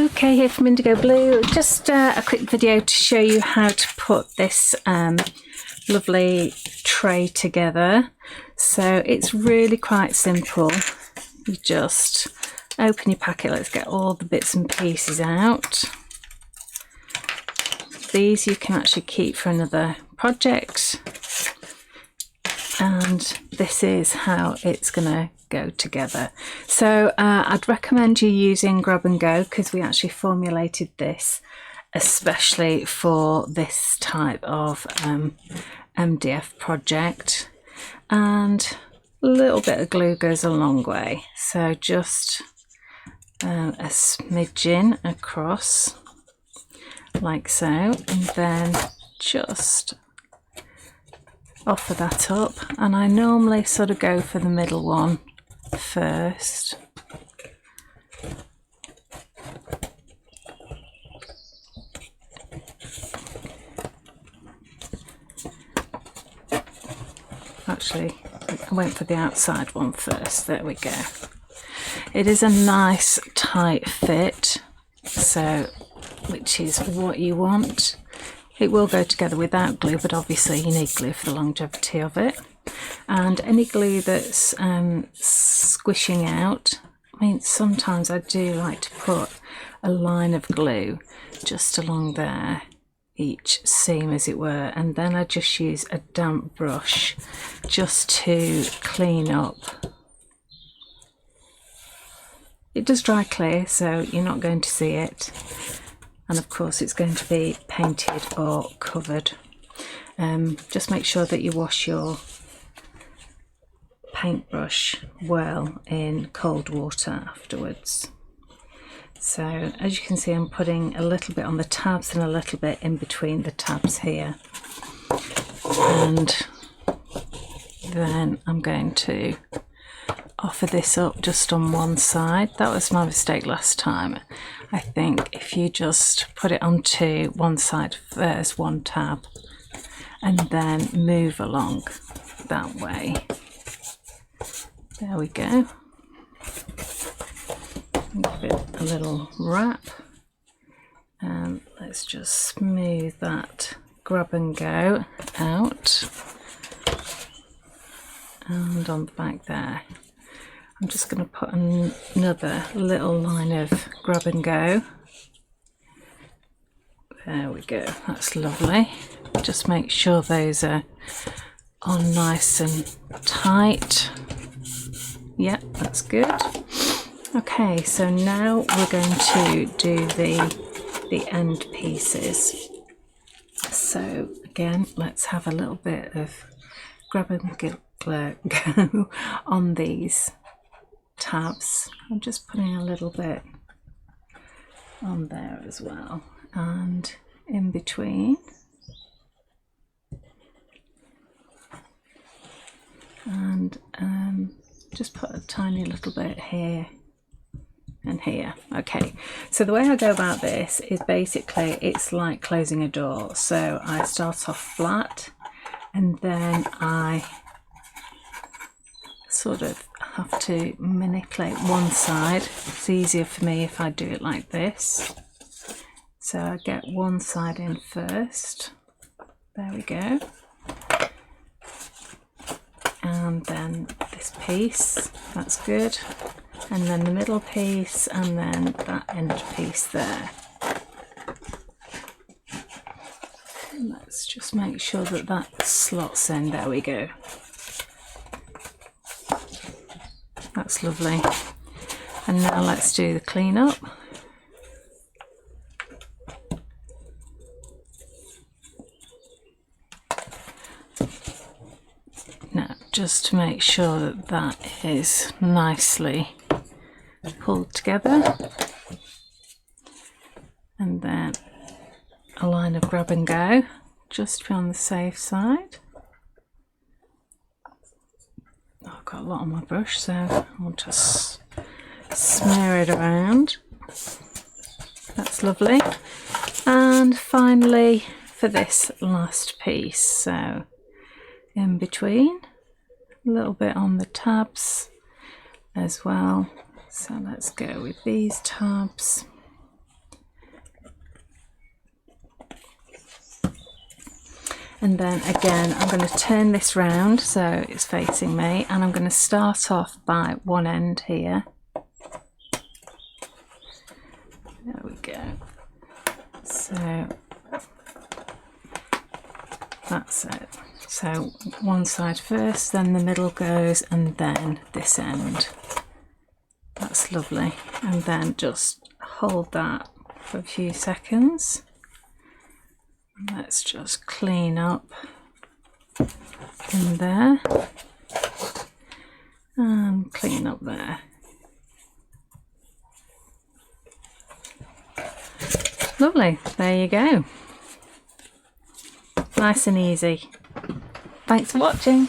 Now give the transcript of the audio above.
Okay, here from IndigoBlu, just a quick video to show you how to put this lovely tray together. So it's really quite simple. You just open your packet. Let's get all the bits and pieces out. These you can actually keep for another project, and this is how it's gonna go together. So I'd recommend you using Grab and Go, because we actually formulated this especially for this type of MDF project, and a little bit of glue goes a long way. So just a smidgen across like so, and then just offer that up. And I normally sort of go for the middle one first. Actually, I went for the outside one first. There we go. It is a nice tight fit, so which is what you want. It will go together without glue, but obviously you need glue for the longevity of it. And any glue that's squishing out, I mean, sometimes I do like to put a line of glue just along there, each seam as it were, and then I just use a damp brush just to clean up. It does dry clear, so you're not going to see it, and of course it's going to be painted or covered. Just make sure that you wash your paintbrush well in cold water afterwards. So as you can see, I'm putting a little bit on the tabs and a little bit in between the tabs here, and then I'm going to offer this up just on one side. That was my mistake last time. I think if you just put it onto one side first, one tab, and then move along that way. There we go. Give it a little wrap, and let's just smooth that Grab and Go out, and on the back there I'm just going to put another little line of Grab and Go. There we go, that's lovely. Just make sure those are on nice and tight. Yep, that's good. Okay, so now we're going to do the end pieces. So again, let's have a little bit of Grab and Go on these tabs. I'm just putting a little bit on there as well, and in between, and just put a tiny little bit here and here. Okay, so the way I go about this is basically it's like closing a door. So I start off flat, and then I sort of have to manipulate one side. It's easier for me if I do it like this. So I get one side in first. There we go. And then this piece, that's good. And then the middle piece, and then that end piece there. And let's just make sure that that slots in. There we go. That's lovely. And now let's do the clean up. Now, just to make sure that that is nicely pulled together, and then a line of Grab and Go just to be on the safe side. Oh, I've got a lot on my brush, so I'll just smear it around. That's lovely. And finally for this last piece, so in between, a little bit on the tabs as well. So let's go with these tabs. And then again, I'm going to turn this round so it's facing me, and I'm going to start off by one end here. There we go. So that's it. So one side first, then the middle goes, and then this end. That's lovely. And then just hold that for a few seconds. Let's just clean up in there and clean up there. Lovely, there you go. Nice and easy. Thanks for watching.